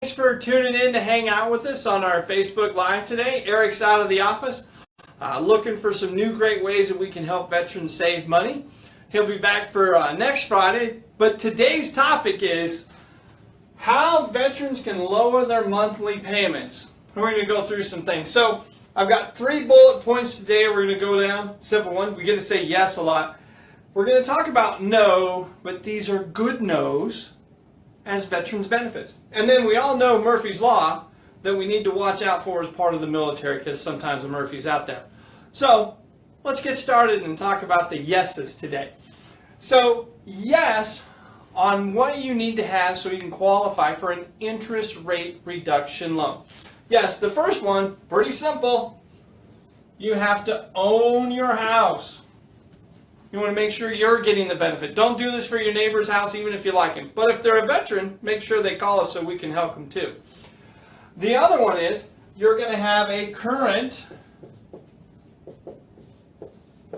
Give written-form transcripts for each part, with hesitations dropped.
Thanks for tuning in to hang out with us on our Facebook Live today. Eric's out of the office looking for some new great ways that we can help veterans save money. He'll be back for next Friday, but today's topic is how veterans can lower their monthly payments. We're going to go through some things. So I've got 3 bullet points today we're going to go down. Simple one. We get to say yes a lot. We're going to talk about no, but these are good no's as veterans benefits. And then we all know Murphy's Law that we need to watch out for as part of the military, because sometimes the Murphy's out there. So let's get started and talk about the yeses today. So yes on what you need to have so you can qualify for an interest rate reduction loan. Yes, the first one, pretty simple. You have to own your house. You want to make sure you're getting the benefit. Don't do this for your neighbor's house, even if you like him. But if they're a veteran, make sure they call us so we can help them too. The other one is you're going to have a current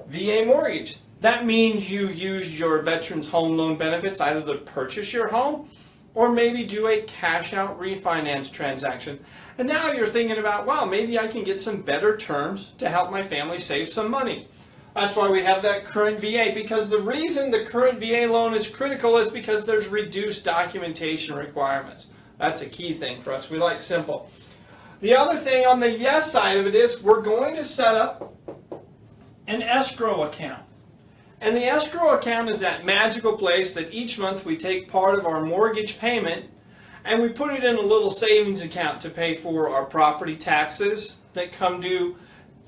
VA mortgage. That means you use your veterans home loan benefits either to purchase your home or maybe do a cash out refinance transaction. And now you're thinking about, wow, maybe I can get some better terms to help my family save some money. That's why we have that current VA, because the reason the current VA loan is critical is because there's reduced documentation requirements. That's a key thing for us. We like simple. The other thing on the yes side of it is we're going to set up an escrow account. And the escrow account is that magical place that each month we take part of our mortgage payment and we put it in a little savings account to pay for our property taxes that come due.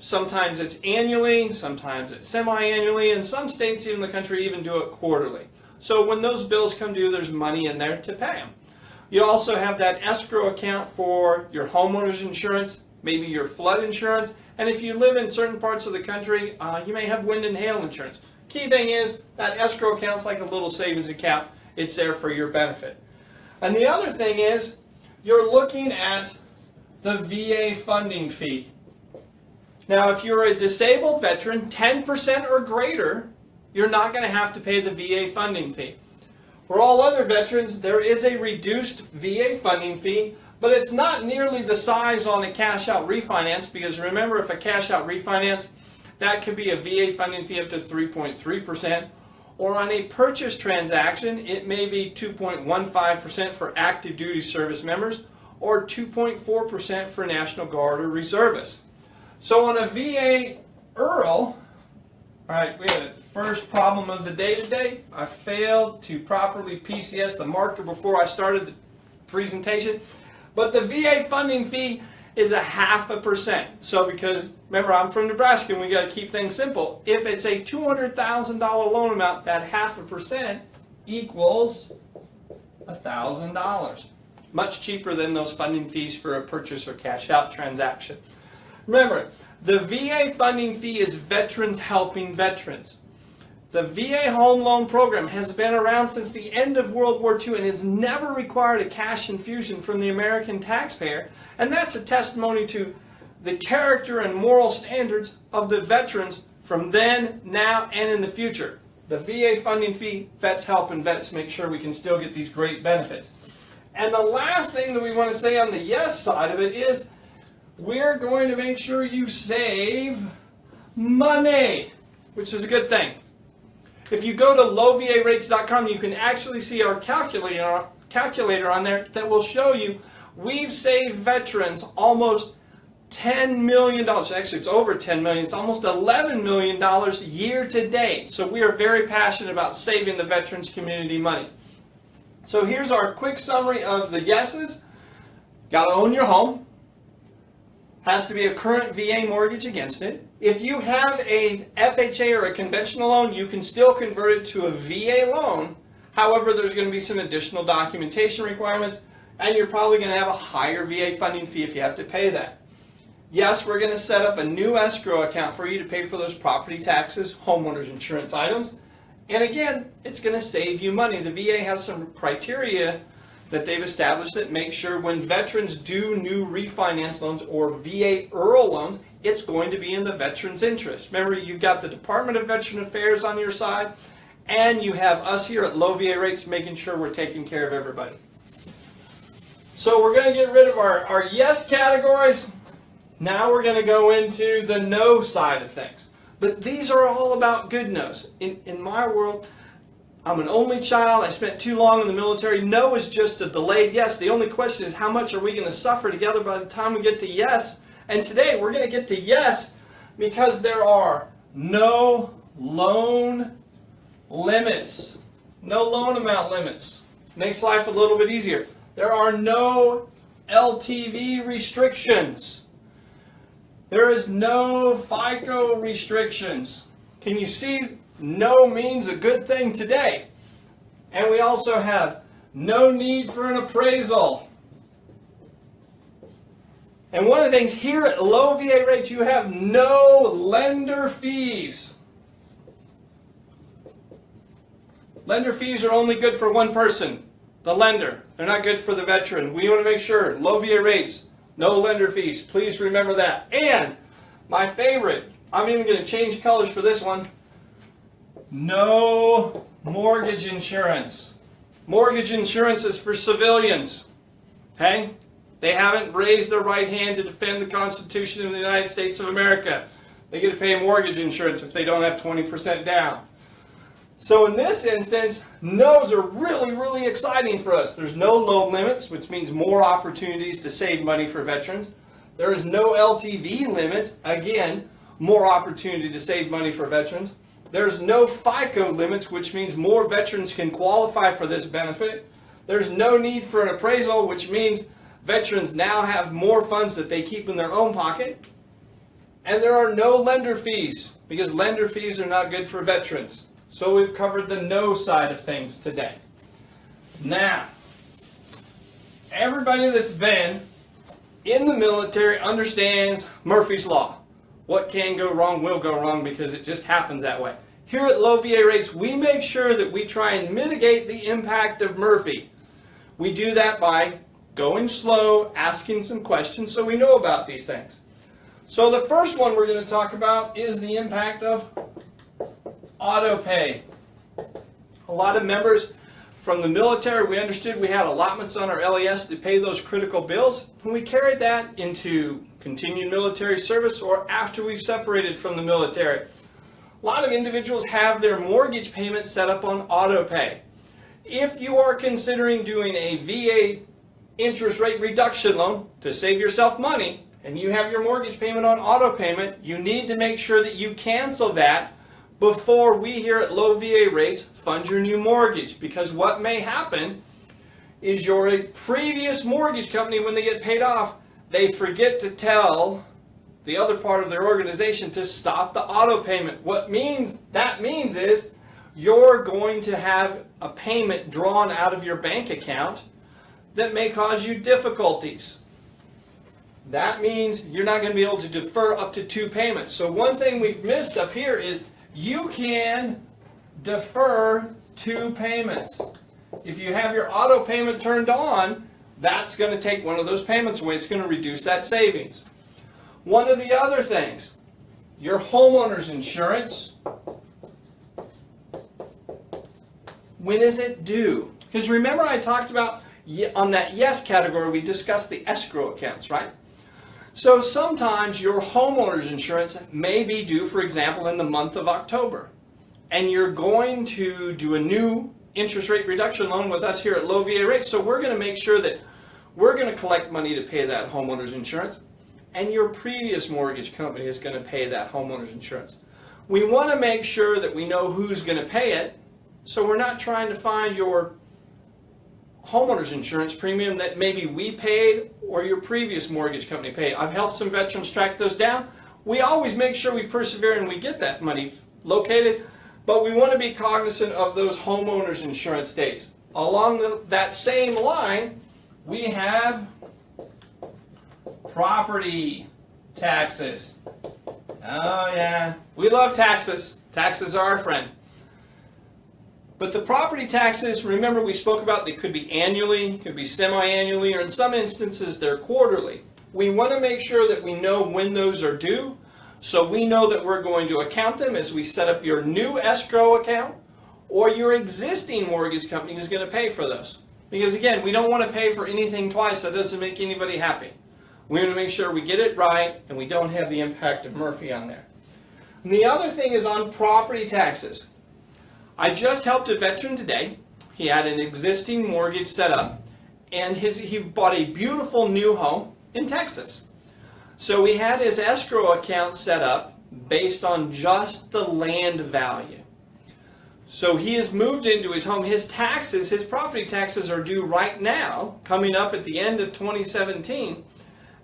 Sometimes it's annually, sometimes it's semi-annually, and some states even the country even do it quarterly. So when those bills come due, there's money in there to pay them. You also have that escrow account for your homeowners insurance, maybe your flood insurance, and if you live in certain parts of the country, you may have wind and hail insurance. Key thing is that escrow account's like a little savings account. It's there for your benefit. And the other thing is you're looking at the VA funding fee. Now, if you're a disabled veteran, 10% or greater, you're not going to have to pay the VA funding fee. For all other veterans, there is a reduced VA funding fee, but it's not nearly the size on a cash-out refinance, because remember, if a cash-out refinance, that could be a VA funding fee up to 3.3%, or on a purchase transaction, it may be 2.15% for active duty service members, or 2.4% for National Guard or reservists. So on a VA IRRRL, all right, we have the first problem of the day today. I failed to properly PCS the marker before I started the presentation. But the VA funding fee is 0.5%. So because, remember, I'm from Nebraska and we got to keep things simple. If it's a $200,000 loan amount, that 0.5% equals $1,000. Much cheaper than those funding fees for a purchase or cash out transaction. Remember, the VA funding fee is veterans helping veterans. The VA home loan program has been around since the end of World War II and has never required a cash infusion from the American taxpayer. And that's a testimony to the character and moral standards of the veterans from then, now, and in the future. The VA funding fee, vets helping vets make sure we can still get these great benefits. And the last thing that we want to say on the yes side of it is we're going to make sure you save money, which is a good thing. If you go to lowvarates.com, you can actually see our calculator on there that will show you we've saved veterans almost $10 million. Actually, it's over $10 million. It's almost $11 million year to date. So we are very passionate about saving the veterans community money. So here's our quick summary of the yeses. Got to own your home. Has to be a current VA mortgage against it. If you have a FHA or a conventional loan, you can still convert it to a VA loan. However, there's going to be some additional documentation requirements, and you're probably going to have a higher VA funding fee if you have to pay that. Yes, we're going to set up a new escrow account for you to pay for those property taxes, homeowners insurance items. And again, it's going to save you money. The VA has some criteria that they've established that make sure when veterans do new refinance loans or VA IRRRL loans, it's going to be in the veteran's interest. Remember, you've got the Department of Veteran Affairs on your side, and you have us here at Low VA Rates making sure we're taking care of everybody. So we're going to get rid of our yes categories. Now we're going to go into the no side of things. But these are all about good no's. In my world, I'm an only child. I spent too long in the military. No is just a delayed yes. The only question is how much are we going to suffer together by the time we get to yes? And today we're going to get to yes because there are no loan limits. No loan amount limits. Makes life a little bit easier. There are no LTV restrictions. There is no FICO restrictions. Can you see no means a good thing today? And we also have no need for an appraisal. And one of the things here at low VA rates, you have no lender fees. Lender fees are only good for one person, the lender. They're not good for the veteran. We want to make sure, low VA rates, no lender fees. Please remember that. And my favorite, I'm even going to change colors for this one, no mortgage insurance. Mortgage insurance is for civilians. Okay? They haven't raised their right hand to defend the Constitution of the United States of America. They get to pay mortgage insurance if they don't have 20% down. So in this instance, no's are really, really exciting for us. There's no loan limits, which means more opportunities to save money for veterans. There is no LTV limits, again, more opportunity to save money for veterans. There's no FICO limits, which means more veterans can qualify for this benefit. There's no need for an appraisal, which means veterans now have more funds that they keep in their own pocket. And there are no lender fees, because lender fees are not good for veterans. So we've covered the no side of things today. Now, everybody that's been in the military understands Murphy's Law. What can go wrong will go wrong because it just happens that way. Here at low VA rates, we make sure that we try and mitigate the impact of Murphy. We do that by going slow, asking some questions so we know about these things. So the first one we're going to talk about is the impact of auto pay. A lot of members from the military, we understood we had allotments on our LES to pay those critical bills, and we carried that into continued military service or after we've separated from the military. A lot of individuals have their mortgage payment set up on auto pay. If you are considering doing a VA interest rate reduction loan to save yourself money, and you have your mortgage payment on auto payment, you need to make sure that you cancel that before we here at low VA rates fund your new mortgage. Because what may happen is your previous mortgage company, when they get paid off, they forget to tell the other part of their organization to stop the auto payment. What that means is you're going to have a payment drawn out of your bank account that may cause you difficulties. That means you're not going to be able to defer up to 2 payments. So one thing we've missed up here is you can defer 2 payments. If you have your auto payment turned on, that's going to take one of those payments away. It's going to reduce that savings. One of the other things, your homeowner's insurance, when is it due? Because remember I talked about on that yes category, we discussed the escrow accounts, right? So sometimes your homeowner's insurance may be due, for example, in the month of October. And you're going to do a new interest rate reduction loan with us here at low VA rates. So we're going to make sure that we're going to collect money to pay that homeowner's insurance. And your previous mortgage company is going to pay that homeowner's insurance. We want to make sure that we know who's going to pay it. So we're not trying to find your homeowner's insurance premium that maybe we paid or your previous mortgage company paid. I've helped some veterans track those down. We always make sure we persevere and we get that money located, but we want to be cognizant of those homeowners insurance dates. Along that same line, we have property taxes. Oh yeah, we love taxes. Taxes are our friend. But the property taxes, remember we spoke about, they could be annually, could be semi-annually, or in some instances they're quarterly. We want to make sure that we know when those are due, so we know that we're going to account them as we set up your new escrow account, or your existing mortgage company is going to pay for those. Because again, we don't want to pay for anything twice. That doesn't make anybody happy. We want to make sure we get it right and we don't have the impact of Murphy on there. And the other thing is on property taxes. I just helped a veteran today. He had an existing mortgage set up and he bought a beautiful new home in Texas. So we had his escrow account set up based on just the land value. So he has moved into his home. His taxes, his property taxes are due right now, coming up at the end of 2017.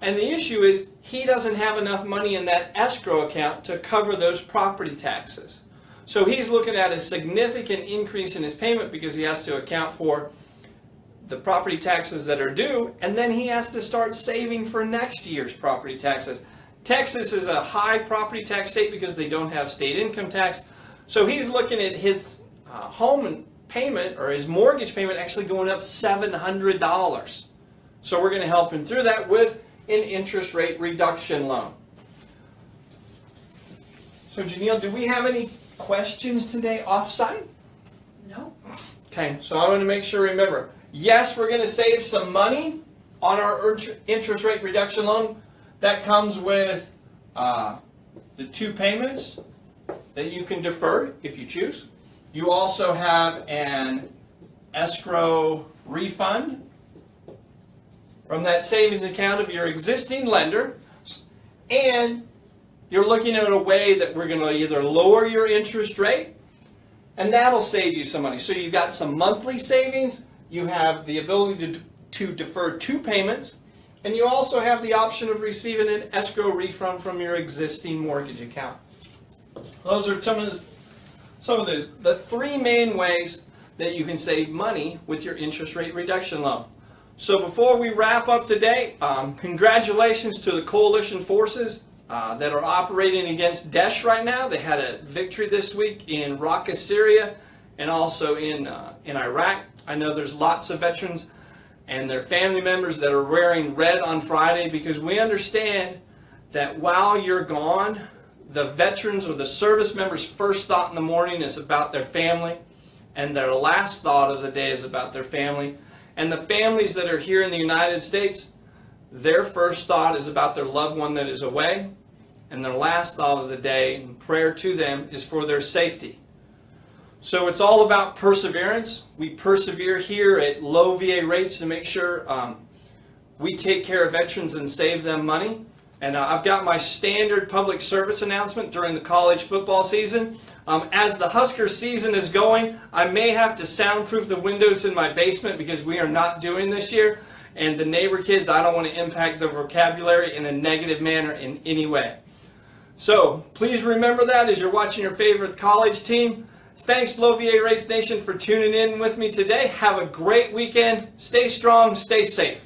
And the issue is he doesn't have enough money in that escrow account to cover those property taxes. So he's looking at a significant increase in his payment because he has to account for the property taxes that are due, and then he has to start saving for next year's property taxes. Texas is a high property tax state because they don't have state income tax. So he's looking at his home payment or his mortgage payment actually going up $700. So we're going to help him through that with an interest rate reduction loan. So Janelle, do we have any questions today off-site? No. Okay, so I want to make sure, remember, yes, we're going to save some money on our interest rate reduction loan. That comes with the 2 payments that you can defer if you choose. You also have an escrow refund from that savings account of your existing lender, and you're looking at a way that we're going to either lower your interest rate, and that'll save you some money. So you've got some monthly savings, you have the ability to defer 2 payments, and you also have the option of receiving an escrow refund from your existing mortgage account. Those are some of the 3 main ways that you can save money with your interest rate reduction loan. So before we wrap up today, congratulations to the coalition forces that are operating against Daesh right now. They had a victory this week in Raqqa, Syria, and also in Iraq. I know there's lots of veterans and their family members that are wearing red on Friday because we understand that while you're gone, the veterans or the service members' first thought in the morning is about their family, and their last thought of the day is about their family. And the families that are here in the United States, their first thought is about their loved one that is away, and their last thought of the day and prayer to them is for their safety. So it's all about perseverance. We persevere here at low VA rates to make sure we take care of veterans and save them money. And I've got my standard public service announcement during the college football season. As the Husker season is going, I may have to soundproof the windows in my basement because we are not doing this year. And the neighbor kids, I don't want to impact their vocabulary in a negative manner in any way. So please remember that as you're watching your favorite college team. Thanks, Low VA Rates Nation, for tuning in with me today. Have a great weekend. Stay strong, stay safe.